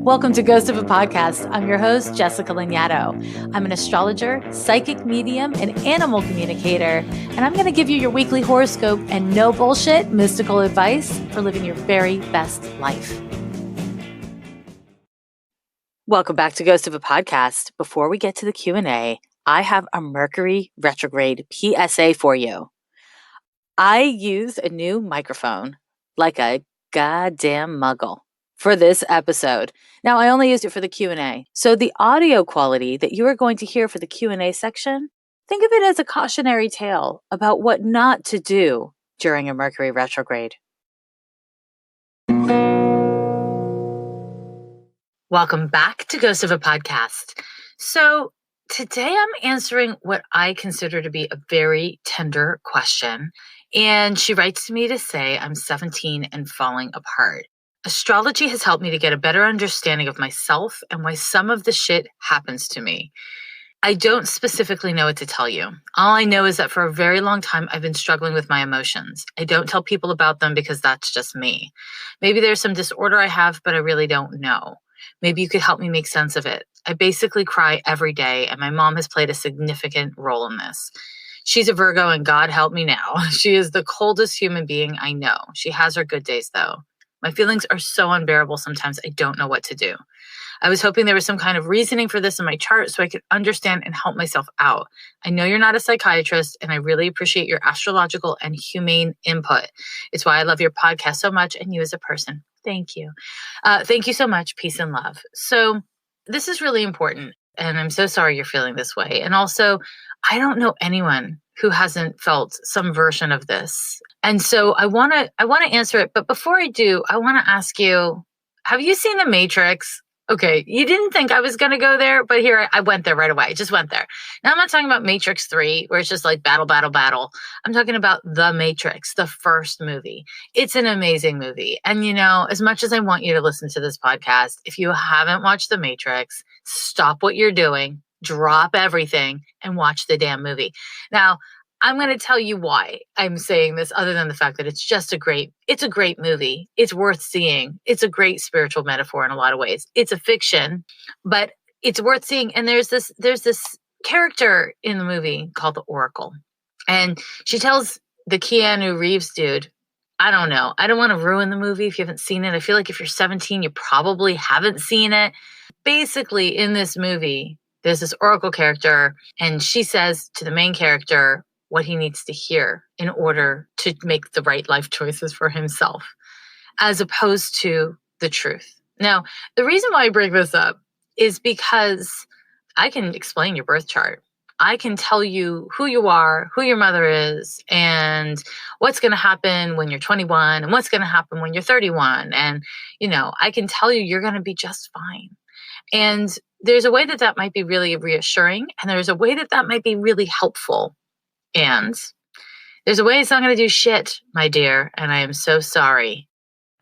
Welcome to Ghost of a Podcast. I'm your host, Jessica Lanyadoo. I'm an astrologer, psychic medium, and animal communicator, and I'm going to give you your weekly horoscope and no bullshit mystical advice for living your very best life. Welcome back to Ghost of a Podcast. Before we get to the Q&A, I have a Mercury Retrograde PSA for you. I used a new microphone like a goddamn muggle for this episode. Now, I only used it for the Q&A. So the audio quality that you are going to hear for the Q&A section, think of it as a cautionary tale about what not to do during a Mercury retrograde. Welcome back to Ghost of a Podcast. So today I'm answering what I consider to be a very tender question. And she writes to me to say I'm 17 and falling apart. Astrology has helped me to get a better understanding of myself and why some of the shit happens to me. I don't specifically know what to tell you. All I know is that for a very long time, I've been struggling with my emotions. I don't tell people about them because that's just me. Maybe there's some disorder I have, but I really don't know. Maybe you could help me make sense of it. I basically cry every day, and my mom has played a significant role in this. She's a Virgo, and God help me now. She is the coldest human being I know. She has her good days, though. My feelings are so unbearable sometimes I don't know what to do. I was hoping there was some kind of reasoning for this in my chart so I could understand and help myself out. I know you're not a psychiatrist, and I really appreciate your astrological and humane input. It's why I love your podcast so much and you as a person. Thank you. Thank you so much. Peace and love. So this is really important, and I'm so sorry you're feeling this way. And also, I don't know anyone who hasn't felt some version of this. And so I want to answer it. But before I do, I want to ask you, have you seen The Matrix? Okay, you didn't think I was going to go there, but here I went there right away. I just went there. Now, I'm not talking about Matrix 3, where it's just like battle, battle, battle. I'm talking about The Matrix, the first movie. It's an amazing movie. And, you know, as much as I want you to listen to this podcast, if you haven't watched The Matrix, stop what you're doing, drop everything, and watch the damn movie. Now, I'm going to tell you why I'm saying this, other than the fact that it's a great movie. It's worth seeing. It's a great spiritual metaphor in a lot of ways. It's a fiction, but it's worth seeing. And there's this character in the movie called the Oracle. And she tells the Keanu Reeves dude, I don't know. I don't want to ruin the movie if you haven't seen it. I feel like if you're 17, you probably haven't seen it. Basically, in this movie, there's this Oracle character, and she says to the main character what he needs to hear in order to make the right life choices for himself, as opposed to the truth. Now, the reason why I bring this up is because I can explain your birth chart. I can tell you who you are, who your mother is, and what's going to happen when you're 21 and what's going to happen when you're 31. And, you know, I can tell you you're going to be just fine. And there's a way that might be really reassuring, and there's a way that might be really helpful. And there's a way it's not going to do shit, my dear, and I am so sorry.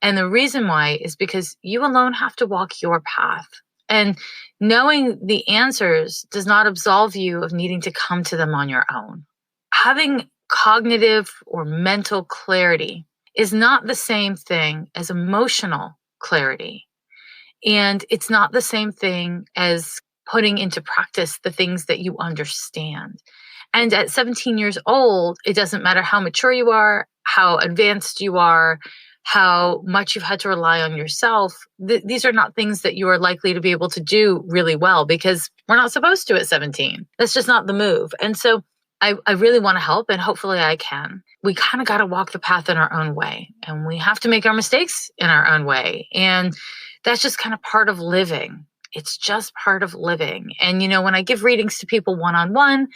And the reason why is because you alone have to walk your path. And knowing the answers does not absolve you of needing to come to them on your own. Having cognitive or mental clarity is not the same thing as emotional clarity. And it's not the same thing as putting into practice the things that you understand. And at 17 years old, it doesn't matter how mature you are, how advanced you are, how much you've had to rely on yourself. These are not things that you are likely to be able to do really well, because we're not supposed to at 17. That's just not the move. And so I really want to help, and hopefully I can. We kind of got to walk the path in our own way, and we have to make our mistakes in our own way. And that's just kind of part of living. It's just part of living. And, you know, when I give readings to people one-on-one,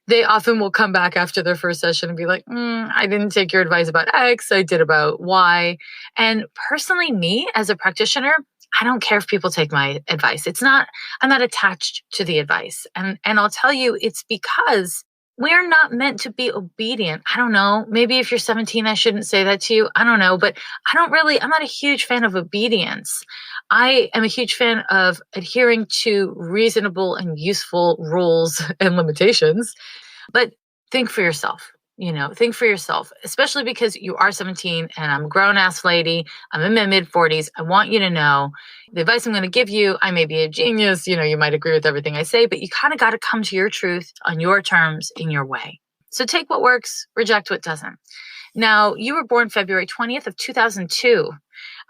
they often will come back after their first session and be like, I didn't take your advice about X, I did about Y. And personally, me as a practitioner, I don't care if people take my advice. I'm not attached to the advice. And I'll tell you, it's because we're not meant to be obedient. I don't know. Maybe if you're 17, I shouldn't say that to you. I don't know. But I'm not a huge fan of obedience. I am a huge fan of adhering to reasonable and useful rules and limitations. But think for yourself. Think for yourself, especially because you are 17 and I'm a grown ass lady. I'm in my mid 40s. I want you to know The advice I'm going to give you, I may be a genius, you might agree with everything I say, but you kind of got to come to your truth on your terms in your way. So take what works, reject what doesn't. Now, you were born February 20th of 2002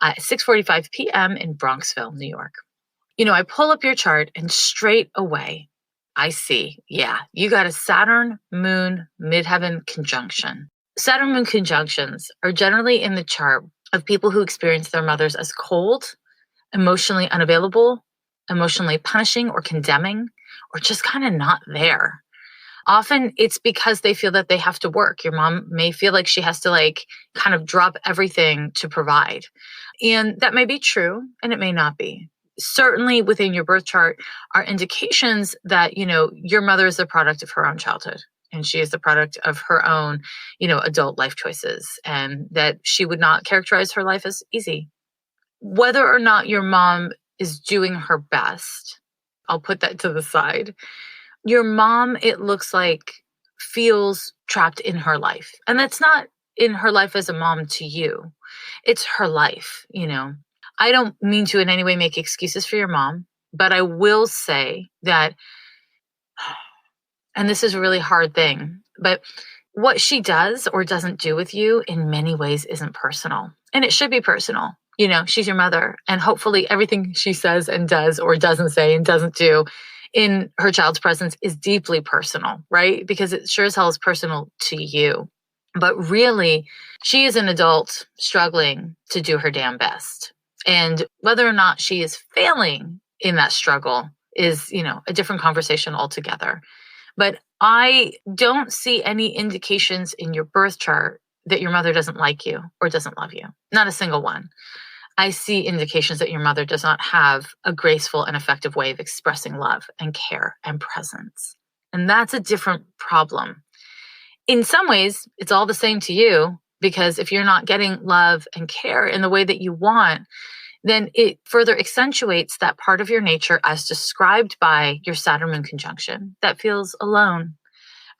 at 6:45 p.m. in Bronxville, New York. I pull up your chart and straight away, I see, you got a Saturn, Moon, Midheaven conjunction. Saturn Moon conjunctions are generally in the chart of people who experience their mothers as cold, emotionally unavailable, emotionally punishing or condemning, or just kind of not there. Often it's because they feel that they have to work. Your mom may feel like she has to kind of drop everything to provide. And that may be true and it may not be. Certainly within your birth chart are indications that, your mother is the product of her own childhood and she is the product of her own, adult life choices, and that she would not characterize her life as easy. Whether or not your mom is doing her best, I'll put that to the side. Your mom, it looks like, feels trapped in her life. And that's not in her life as a mom to you. It's her life, I don't mean to in any way make excuses for your mom, but I will say that, and this is a really hard thing, but what she does or doesn't do with you in many ways isn't personal. And it should be personal. She's your mother. And hopefully everything she says and does or doesn't say and doesn't do in her child's presence is deeply personal, right? Because it sure as hell is personal to you. But really, she is an adult struggling to do her damn best. And whether or not she is failing in that struggle is, a different conversation altogether. But I don't see any indications in your birth chart that your mother doesn't like you or doesn't love you. Not a single one. I see indications that your mother does not have a graceful and effective way of expressing love and care and presence. And that's a different problem. In some ways, it's all the same to you, because if you're not getting love and care in the way that you want, then it further accentuates that part of your nature as described by your Saturn Moon conjunction that feels alone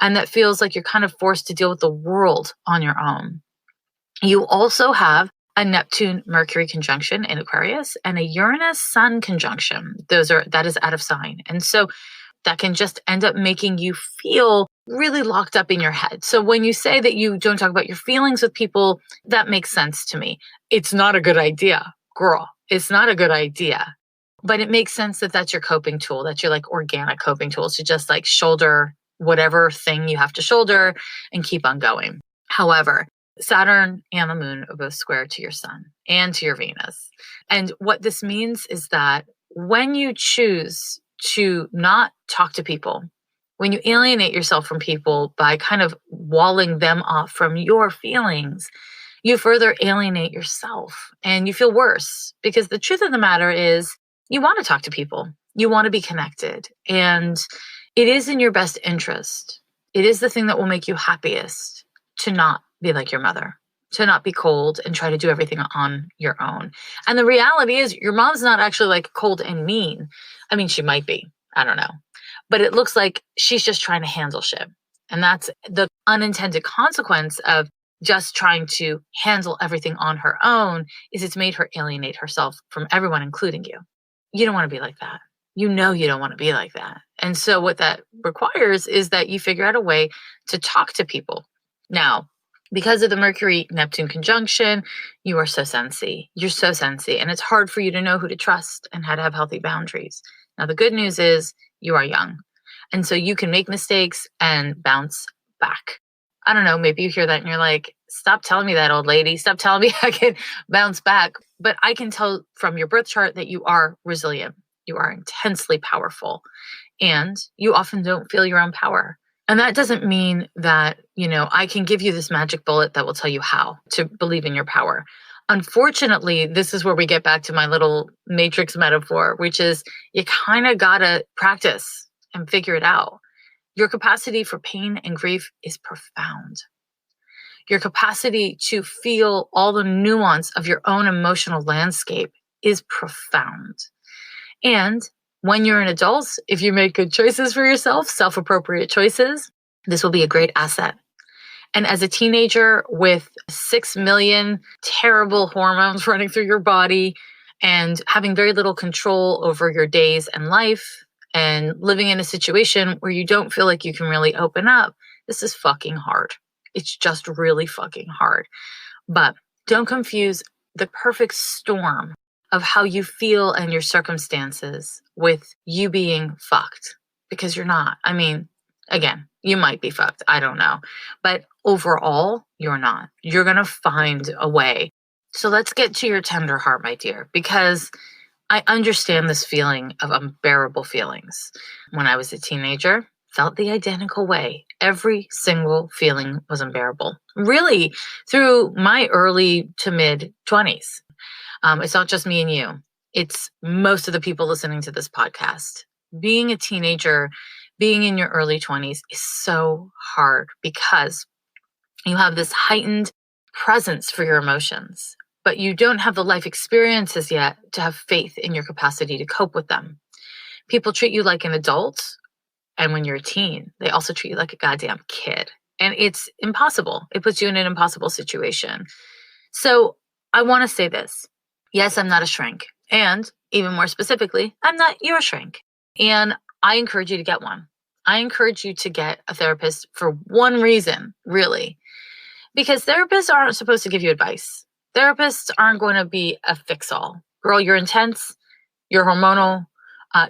and that feels like you're kind of forced to deal with the world on your own. You also have a Neptune Mercury conjunction in Aquarius and a Uranus Sun conjunction. That is out of sign. And so that can just end up making you feel really locked up in your head. So when you say that you don't talk about your feelings with people, that makes sense to me. It's not a good idea, girl. It's not a good idea. But it makes sense that that's your coping tool. That's your organic coping tool to just shoulder whatever thing you have to shoulder and keep on going. However, Saturn and the moon are both square to your sun and to your Venus. And what this means is that when you choose to not talk to people, when you alienate yourself from people by kind of walling them off from your feelings, you further alienate yourself and you feel worse, because the truth of the matter is you want to talk to people. You want to be connected, and it is in your best interest. It is the thing that will make you happiest to not be like your mother, to not be cold and try to do everything on your own. And the reality is your mom's not actually cold and mean. I mean, she might be, I don't know, but it looks like she's just trying to handle shit. And that's the unintended consequence of just trying to handle everything on her own, is it's made her alienate herself from everyone, including you. You don't want to be like that. You don't want to be like that. And so what that requires is that you figure out a way to talk to people. Now, because of the Mercury-Neptune conjunction, you are so sensy. You're so sensy. And it's hard for you to know who to trust and how to have healthy boundaries. Now, the good news is you are young. And so you can make mistakes and bounce back. I don't know, maybe you hear that and you're like, stop telling me that, old lady. Stop telling me I can bounce back. But I can tell from your birth chart that you are resilient. You are intensely powerful. And you often don't feel your own power. And that doesn't mean that, I can give you this magic bullet that will tell you how to believe in your power. Unfortunately, this is where we get back to my little matrix metaphor, which is you kind of got to practice and figure it out. Your capacity for pain and grief is profound. Your capacity to feel all the nuance of your own emotional landscape is profound. And when you're an adult, if you make good choices for yourself, self-appropriate choices, this will be a great asset. And as a teenager with 6 million terrible hormones running through your body and having very little control over your days and life and living in a situation where you don't feel like you can really open up. This is fucking hard. It's just really fucking hard. But don't confuse the perfect storm of how you feel and your circumstances with you being fucked, because you're not. I mean, again, you might be fucked. I don't know. But overall, you're not. You're going to find a way. So let's get to your tender heart, my dear, because I understand this feeling of unbearable feelings. When I was a teenager, felt the identical way. Every single feeling was unbearable. Really, through my early to mid 20s. It's not just me and you. It's most of the people listening to this podcast. Being a teenager, being in your early 20s is so hard because you have this heightened presence for your emotions, but you don't have the life experiences yet to have faith in your capacity to cope with them. People treat you like an adult, and when you're a teen, they also treat you like a goddamn kid. And it's impossible. It puts you in an impossible situation. So I want to say this. Yes, I'm not a shrink. And even more specifically, I'm not your shrink. And I encourage you to get one. I encourage you to get a therapist for one reason, really. Because therapists aren't supposed to give you advice. Therapists aren't going to be a fix-all. Girl, you're intense. You're hormonal.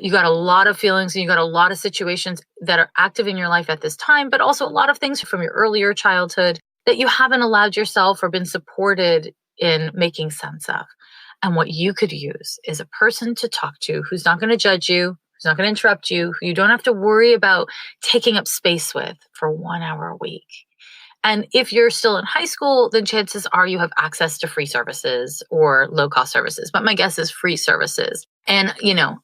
You got a lot of feelings and you got a lot of situations that are active in your life at this time, but also a lot of things from your earlier childhood that you haven't allowed yourself or been supported in making sense of. And what you could use is a person to talk to who's not going to judge you, who's not going to interrupt you, who you don't have to worry about taking up space with for 1 hour a week. And if you're still in high school, then chances are you have access to free services or low-cost services. But my guess is free services. And,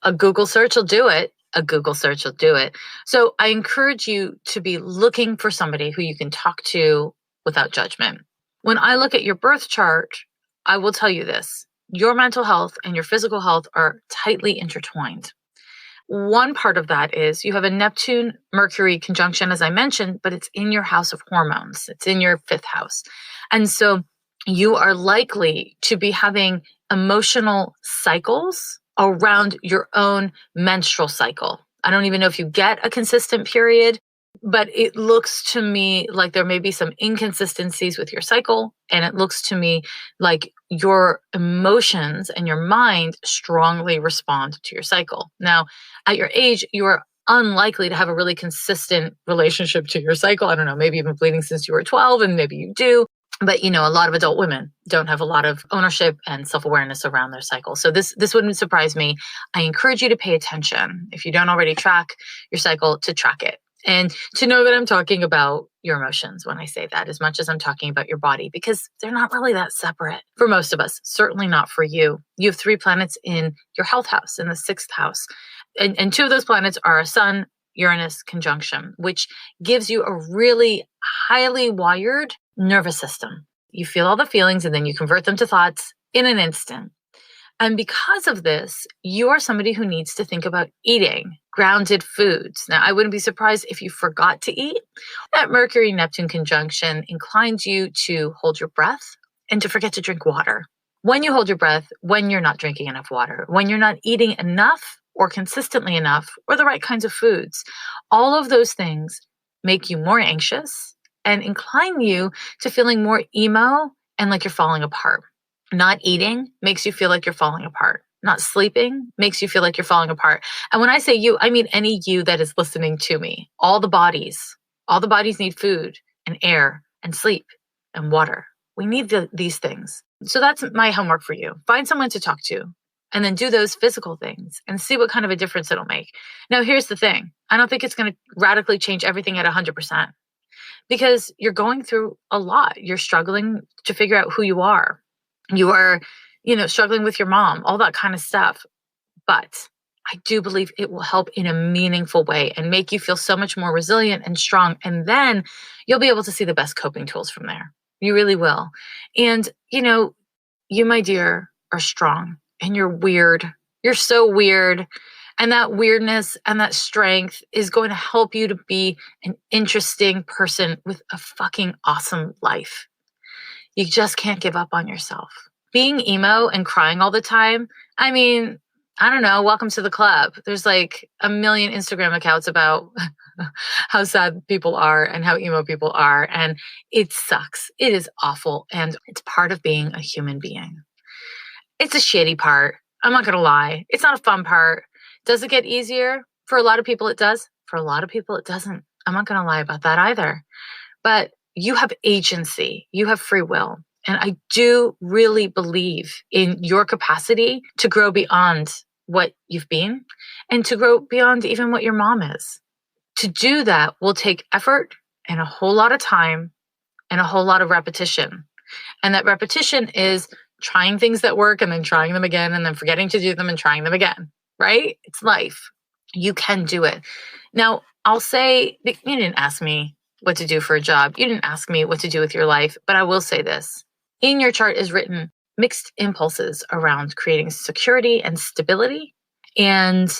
a Google search will do it. A Google search will do it. So I encourage you to be looking for somebody who you can talk to without judgment. When I look at your birth chart, I will tell you this. Your mental health and your physical health are tightly intertwined. One part of that is you have a Neptune-Mercury conjunction, as I mentioned, but it's in your house of hormones. It's in your 5th house. And so you are likely to be having emotional cycles around your own menstrual cycle. I don't even know if you get a consistent period, but it looks to me like there may be some inconsistencies with your cycle. And it looks to me like your emotions and your mind strongly respond to your cycle. Now, at your age, you are unlikely to have a really consistent relationship to your cycle. I don't know, maybe you've been bleeding since you were 12 and maybe you do. But, a lot of adult women don't have a lot of ownership and self-awareness around their cycle. So this wouldn't surprise me. I encourage you to pay attention. If you don't already track your cycle, to track it. And to know that I'm talking about your emotions when I say that, as much as I'm talking about your body, because they're not really that separate for most of us, certainly not for you. You have 3 planets in your health house, in the 6th house. And 2 of those planets are a Sun, Uranus conjunction, which gives you a really highly wired nervous system. You feel all the feelings and then you convert them to thoughts in an instant. And because of this, you are somebody who needs to think about eating grounded foods. Now, I wouldn't be surprised if you forgot to eat. That Mercury-Neptune conjunction inclines you to hold your breath and to forget to drink water. When you hold your breath, when you're not drinking enough water, when you're not eating enough or consistently enough or the right kinds of foods, all of those things make you more anxious and incline you to feeling more emo and like you're falling apart. Not eating makes you feel like you're falling apart. Not sleeping makes you feel like you're falling apart. And when I say you, I mean any you that is listening to me. All the bodies need food and air and sleep and water. We need these things. So that's my homework for you. Find someone to talk to and then do those physical things and see what kind of a difference it'll make. Now, here's the thing. I don't think it's going to radically change everything at 100% because you're going through a lot. You're struggling to figure out who you are. You are, struggling with your mom, all that kind of stuff. But I do believe it will help in a meaningful way and make you feel so much more resilient and strong. And then you'll be able to see the best coping tools from there. You really will. And, you, my dear, are strong and you're weird. You're so weird. And that weirdness and that strength is going to help you to be an interesting person with a fucking awesome life. You just can't give up on yourself. Being emo and crying all the time, I mean, I don't know. Welcome to the club. There's like a million Instagram accounts about how sad people are and how emo people are. And it sucks. It is awful. And it's part of being a human being. It's a shitty part. I'm not going to lie. It's not a fun part. Does it get easier? For a lot of people, it does. For a lot of people, it doesn't. I'm not going to lie about that either. But you have agency, you have free will. And I do really believe in your capacity to grow beyond what you've been and to grow beyond even what your mom is. To do that will take effort and a whole lot of time and a whole lot of repetition. And that repetition is trying things that work and then trying them again and then forgetting to do them and trying them again, right? It's life. You can do it. Now, I'll say, you didn't ask me what to do for a job. You didn't ask me what to do with your life, but I will say this. In your chart is written mixed impulses around creating security and stability and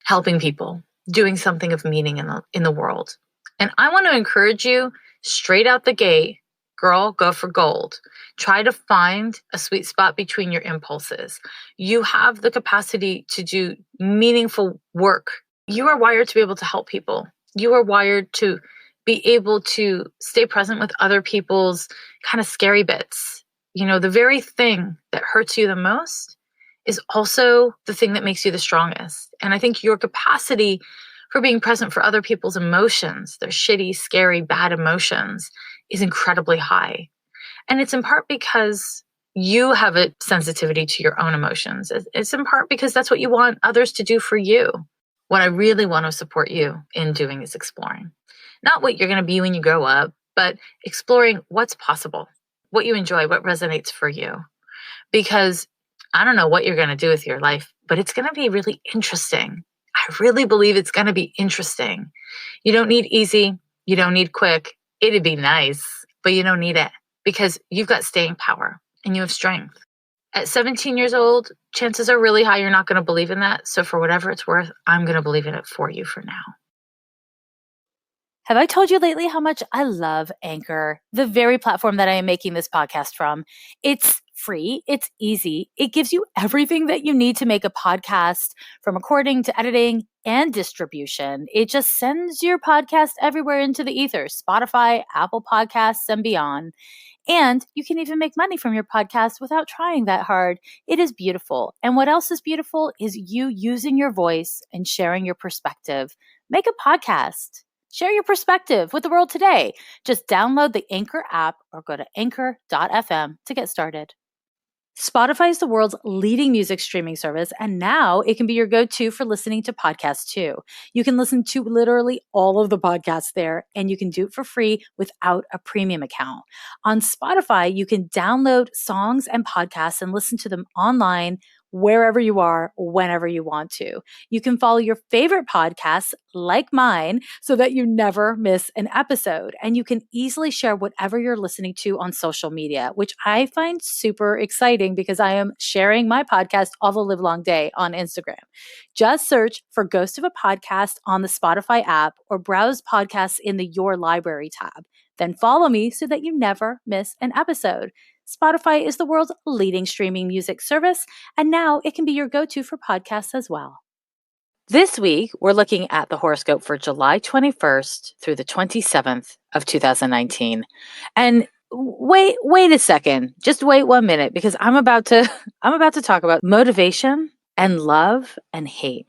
helping people, doing something of meaning in the world. And I want to encourage you straight out the gate, girl, go for gold. Try to find a sweet spot between your impulses. You have the capacity to do meaningful work. You are wired to be able to help people. You are wired to be able to stay present with other people's kind of scary bits. You know, the very thing that hurts you the most is also the thing that makes you the strongest. And I think your capacity for being present for other people's emotions, their shitty, scary, bad emotions, is incredibly high. And it's in part because you have a sensitivity to your own emotions. It's in part because that's what you want others to do for you. What I really want to support you in doing is exploring. Not what you're going to be when you grow up, but exploring what's possible, what you enjoy, what resonates for you. Because I don't know what you're going to do with your life, but it's going to be really interesting. I really believe it's going to be interesting. You don't need easy. You don't need quick. It'd be nice, but you don't need it because you've got staying power and you have strength. At 17 years old, chances are really high you're not going to believe in that. So for whatever it's worth, I'm going to believe in it for you for now. Have I told you lately how much I love Anchor, the very platform that I am making this podcast from? It's free. It's easy. It gives you everything that you need to make a podcast, from recording to editing and distribution. It just sends your podcast everywhere into the ether, Spotify, Apple Podcasts, and beyond. And you can even make money from your podcast without trying that hard. It is beautiful. And what else is beautiful is you using your voice and sharing your perspective. Make a podcast. Share your perspective with the world today. Just download the Anchor app or go to anchor.fm to get started. Spotify is the world's leading music streaming service, and now it can be your go-to for listening to podcasts too. You can listen to literally all of the podcasts there, and you can do it for free without a premium account. On Spotify, you can download songs and podcasts and listen to them online wherever you are, whenever you want to. You can follow your favorite podcasts like mine so that you never miss an episode. And you can easily share whatever you're listening to on social media, which I find super exciting because I am sharing my podcast all the live long day on Instagram. Just search for Ghost of a Podcast on the Spotify app or browse podcasts in the Your Library tab. Then follow me so that you never miss an episode. Spotify is the world's leading streaming music service, and now it can be your go-to for podcasts as well. This week, we're looking at the horoscope for July 21st through the 27th of 2019. And wait a second. Just wait 1 minute because I'm about to talk about motivation and love and hate.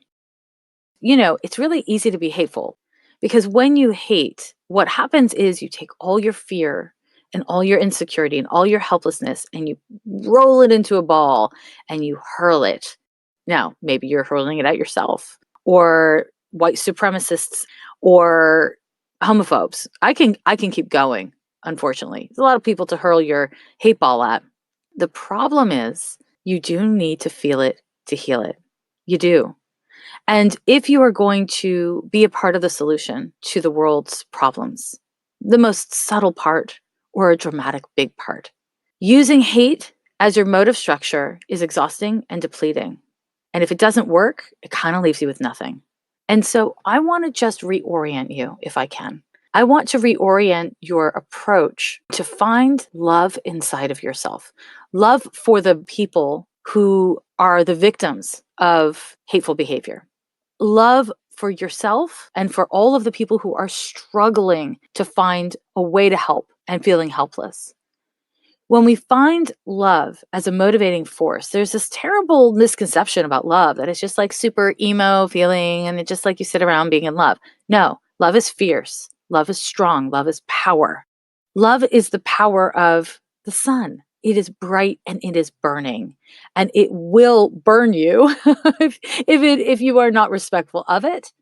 You know, it's really easy to be hateful because when you hate, what happens is you take all your fear and all your insecurity and all your helplessness and you roll it into a ball and you hurl it. Now, maybe you're hurling it at yourself or white supremacists or homophobes. I can keep going, unfortunately. There's a lot of people to hurl your hate ball at. The problem is you do need to feel it to heal it. You do. And if you are going to be a part of the solution to the world's problems, the most subtle part or a dramatic big part, using hate as your motive structure is exhausting and depleting. And if it doesn't work, it kind of leaves you with nothing. And so I want to just reorient you if I can. I want to reorient your approach to find love inside of yourself, love for the people who are the victims of hateful behavior. Love for yourself and for all of the people who are struggling to find a way to help and feeling helpless. When we find love as a motivating force, there's this terrible misconception about love that it's just like super emo feeling and it's just like you sit around being in love. No, love is fierce. Love is strong. Love is power. Love is the power of the sun. It is bright and it is burning, and it will burn you if you are not respectful of it,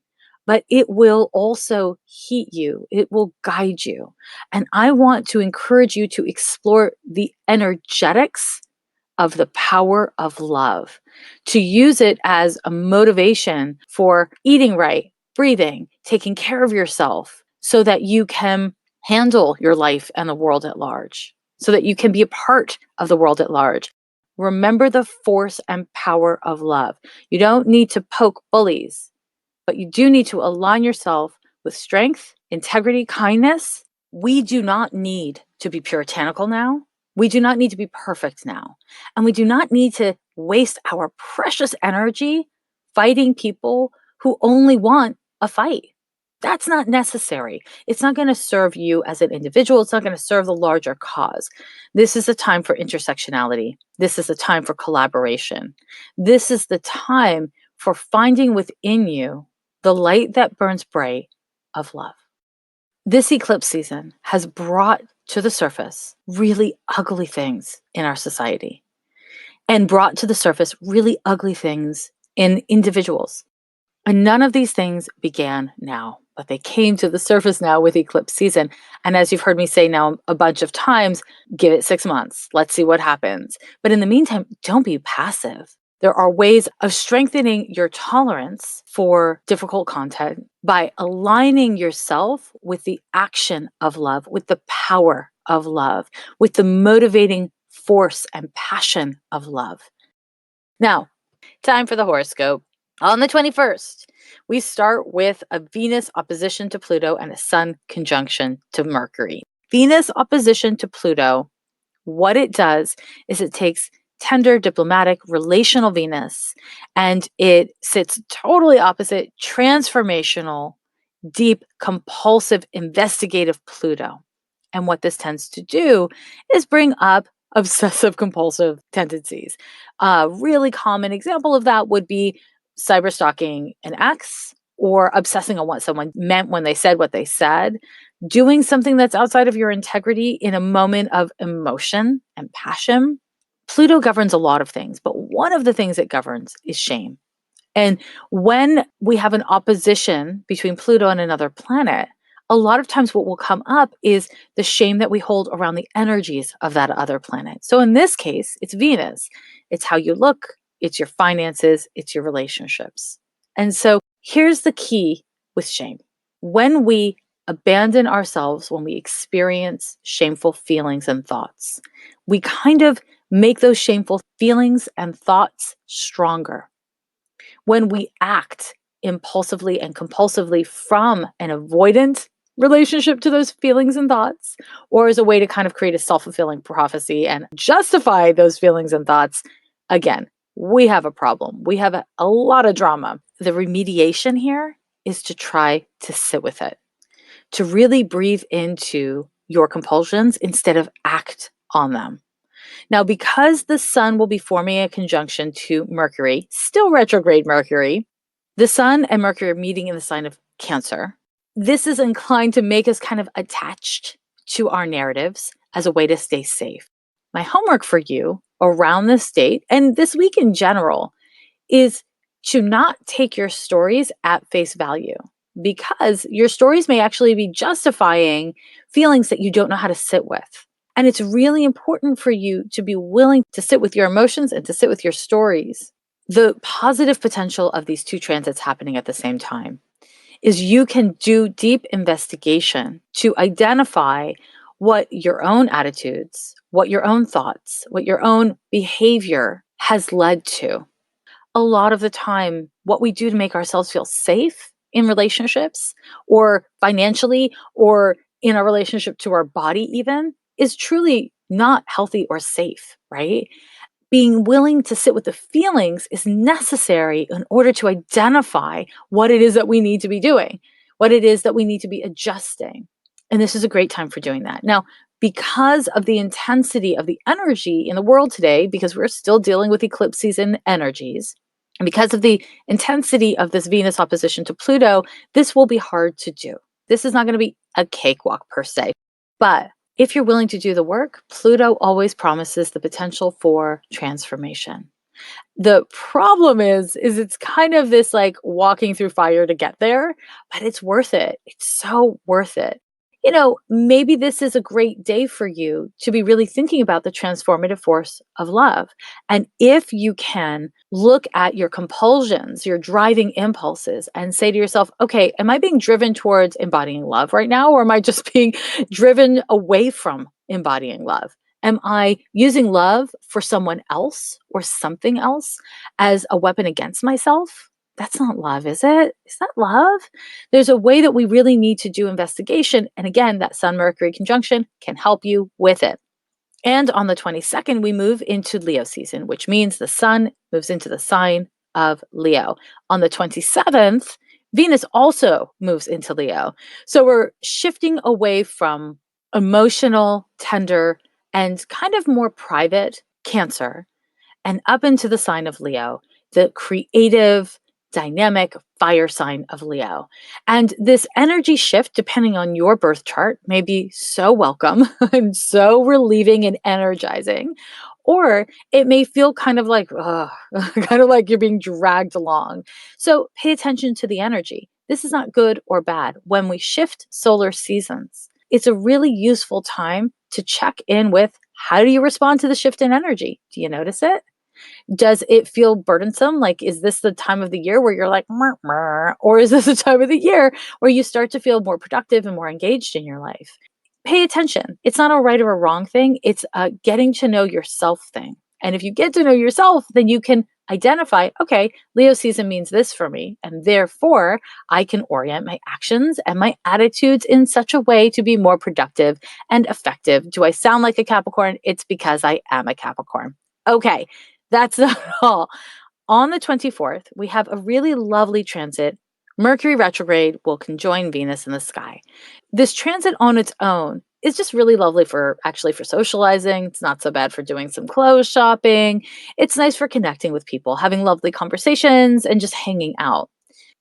but it will also heat you. It will guide you. And I want to encourage you to explore the energetics of the power of love, to use it as a motivation for eating right, breathing, taking care of yourself so that you can handle your life and the world at large, so that you can be a part of the world at large. Remember the force and power of love. You don't need to poke bullies, but you do need to align yourself with strength, integrity, kindness. We do not need to be puritanical now. We do not need to be perfect now. And we do not need to waste our precious energy fighting people who only want a fight. That's not necessary. It's not going to serve you as an individual. It's not going to serve the larger cause. This is a time for intersectionality. This is a time for collaboration. This is the time for finding within you the light that burns bright of love. This eclipse season has brought to the surface really ugly things in our society and brought to the surface really ugly things in individuals. And none of these things began now, but they came to the surface now with eclipse season. And as you've heard me say now a bunch of times, give it 6 months. Let's see what happens. But in the meantime, don't be passive. There are ways of strengthening your tolerance for difficult content by aligning yourself with the action of love, with the power of love, with the motivating force and passion of love. Now, time for the horoscope. On the 21st, we start with a Venus opposition to Pluto and a Sun conjunction to Mercury. Venus opposition to Pluto, what it does is it takes tender, diplomatic, relational Venus, and it sits totally opposite transformational, deep, compulsive, investigative Pluto. And what this tends to do is bring up obsessive compulsive tendencies. A really common example of that would be cyberstalking an ex or obsessing on what someone meant when they said what they said, doing something that's outside of your integrity in a moment of emotion and passion. Pluto governs a lot of things, but one of the things it governs is shame. And when we have an opposition between Pluto and another planet, a lot of times what will come up is the shame that we hold around the energies of that other planet. So in this case, it's Venus. It's how you look, it's your finances, it's your relationships. And so here's the key with shame. When we abandon ourselves, when we experience shameful feelings and thoughts, we kind of make those shameful feelings and thoughts stronger. When we act impulsively and compulsively from an avoidant relationship to those feelings and thoughts, or as a way to kind of create a self-fulfilling prophecy and justify those feelings and thoughts, again, we have a problem. We have a lot of drama. The remediation here is to try to sit with it, to really breathe into your compulsions instead of act on them. Now, because the sun will be forming a conjunction to Mercury, still retrograde Mercury, the sun and Mercury are meeting in the sign of Cancer. This is inclined to make us kind of attached to our narratives as a way to stay safe. My homework for you around this date and this week in general is to not take your stories at face value, because your stories may actually be justifying feelings that you don't know how to sit with. And it's really important for you to be willing to sit with your emotions and to sit with your stories. The positive potential of these two transits happening at the same time is you can do deep investigation to identify what your own attitudes, what your own thoughts, what your own behavior has led to. A lot of the time, what we do to make ourselves feel safe in relationships or financially or in a relationship to our body even is truly not healthy or safe, right? being willing to sit with the feelings is necessary in order to identify what it is that we need to be doing, what it is that we need to be adjusting. And this is a great time for doing that. Now, because of the intensity of the energy in the world today, because we're still dealing with eclipse season energies, and because of the intensity of this Venus opposition to Pluto, this will be hard to do. This is not going to be a cakewalk per se. But if you're willing to do the work, Pluto always promises the potential for transformation. The problem is it's kind of this like walking through fire to get there, but it's worth it. It's so worth it. Maybe this is a great day for you to be really thinking about the transformative force of love. And if you can look at your compulsions, your driving impulses, and say to yourself, okay, am I being driven towards embodying love right now? Or am I just being driven away from embodying love? Am I using love for someone else or something else as a weapon against myself? That's not love, is it? Is that love? There's a way that we really need to do investigation. And again, that Sun Mercury conjunction can help you with it. And on the 22nd, we move into Leo season, which means the Sun moves into the sign of Leo. On the 27th, Venus also moves into Leo. So we're shifting away from emotional, tender, and kind of more private Cancer and up into the sign of Leo, the creative, dynamic fire sign of Leo. And this energy shift, depending on your birth chart, may be so welcome and so relieving and energizing, or it may feel kind of like, kind of like you're being dragged along. So pay attention to the energy. This is not good or bad. When we shift solar seasons, it's a really useful time to check in with how do you respond to the shift in energy? Do you notice it? Does it feel burdensome? Like, is this the time of the year where you're like, meh, meh, or is this the time of the year where you start to feel more productive and more engaged in your life? Pay attention. It's not a right or a wrong thing. It's a getting to know yourself thing. And if you get to know yourself, then you can identify, okay, Leo season means this for me. And therefore, I can orient my actions and my attitudes in such a way to be more productive and effective. Do I sound like a Capricorn? It's because I am a Capricorn. Okay, that's not all. On the 24th, we have a really lovely transit. Mercury retrograde will conjoin Venus in the sky. This transit on its own is just really lovely for socializing. It's not so bad for doing some clothes shopping. It's nice for connecting with people, having lovely conversations, and just hanging out.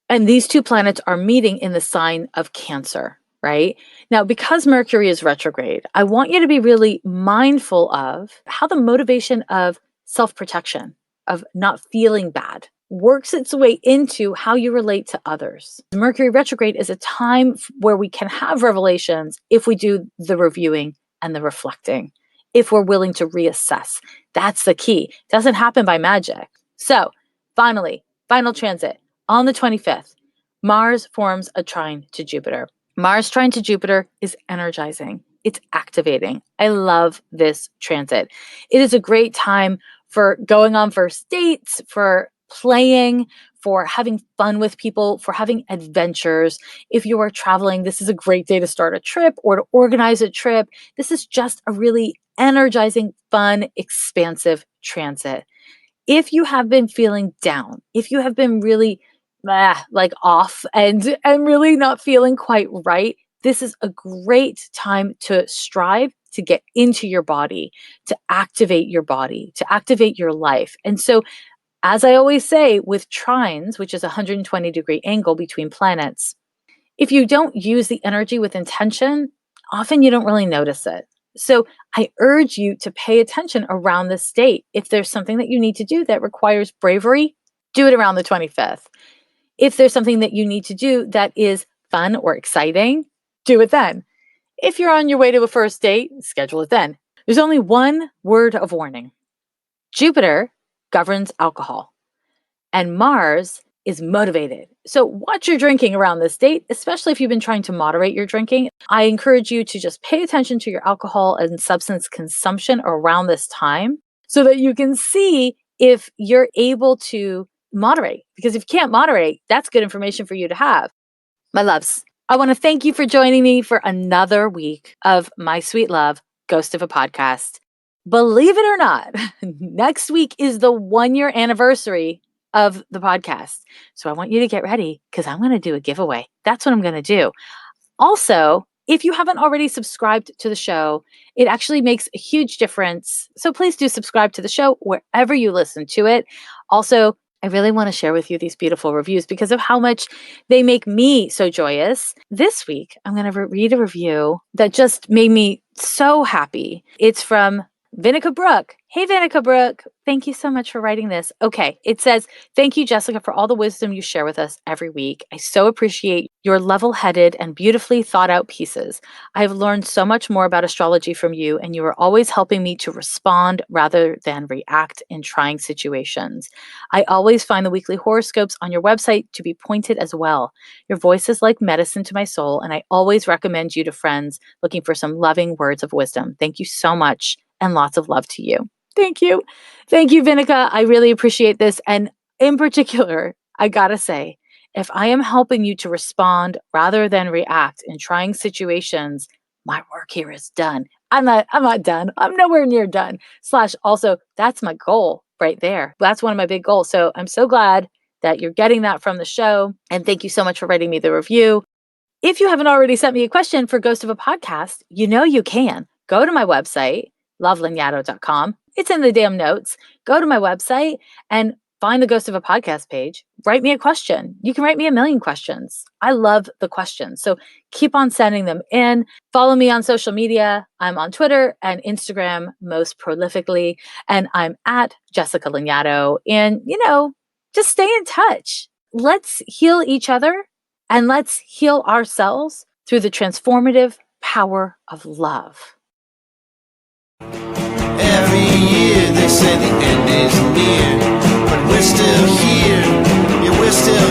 And these two planets are meeting in the sign of Cancer, right? Now, because Mercury is retrograde, I want you to be really mindful of how the motivation of self-protection, of not feeling bad, works its way into how you relate to others. Mercury retrograde is a time where we can have revelations if we do the reviewing and the reflecting, if we're willing to reassess. That's the key. It doesn't happen by magic. So finally, final transit. On the 25th, Mars forms a trine to Jupiter. Mars trine to Jupiter is energizing. It's activating. I love this transit. It is a great time for going on first dates, for playing, for having fun with people, for having adventures. If you are traveling, this is a great day to start a trip or to organize a trip. This is just a really energizing, fun, expansive transit. If you have been feeling down, if you have been really like off and really not feeling quite right, this is a great time to strive to get into your body, to activate your life. And so, as I always say with trines, which is a 120-degree angle between planets, if you don't use the energy with intention, often you don't really notice it. So I urge you to pay attention around this date. If there's something that you need to do that requires bravery, do it around the 25th. If there's something that you need to do that is fun or exciting, do it then. If you're on your way to a first date, schedule it then. There's only one word of warning. Jupiter governs alcohol, and Mars is motivated. So watch your drinking around this date, especially if you've been trying to moderate your drinking. I encourage you to just pay attention to your alcohol and substance consumption around this time so that you can see if you're able to moderate. Because if you can't moderate, that's good information for you to have. My loves, I want to thank you for joining me for another week of My Sweet Love, Ghost of a Podcast. believe it or not, next week is the 1-year anniversary of the podcast. So I want you to get ready because I'm going to do a giveaway. That's what I'm going to do. Also, if you haven't already subscribed to the show, it actually makes a huge difference. So please do subscribe to the show wherever you listen to it. Also, I really want to share with you these beautiful reviews because of how much they make me so joyous. This week, I'm going to read a review that just made me so happy. It's from Vinica Brooke. Hey, Vinica Brooke. Thank you so much for writing this. Okay. It says, thank you, Jessica, for all the wisdom you share with us every week. I so appreciate your level-headed and beautifully thought out pieces. I have learned so much more about astrology from you, and you are always helping me to respond rather than react in trying situations. I always find the weekly horoscopes on your website to be pointed as well. Your voice is like medicine to my soul, and I always recommend you to friends looking for some loving words of wisdom. Thank you so much, and lots of love to you. Thank you. Thank you, Vinica. I really appreciate this. And in particular, I gotta say, if I am helping you to respond rather than react in trying situations, my work here is done. I'm not done. I'm nowhere near done. / also, that's my goal right there. That's one of my big goals. So I'm so glad that you're getting that from the show. And thank you so much for writing me the review. If you haven't already sent me a question for Ghost of a Podcast, you know you can. Go to my website, lovelanyadoo.com. It's in the damn notes. Go to my website and find the Ghost of a Podcast page. Write me a question. You can write me a million questions. I love the questions. So keep on sending them in. Follow me on social media. I'm on Twitter and Instagram most prolifically. And I'm at Jessica Lanyadoo. And, just stay in touch. Let's heal each other and let's heal ourselves through the transformative power of love. Every year they say the end is near, but we're still here, yeah, we're still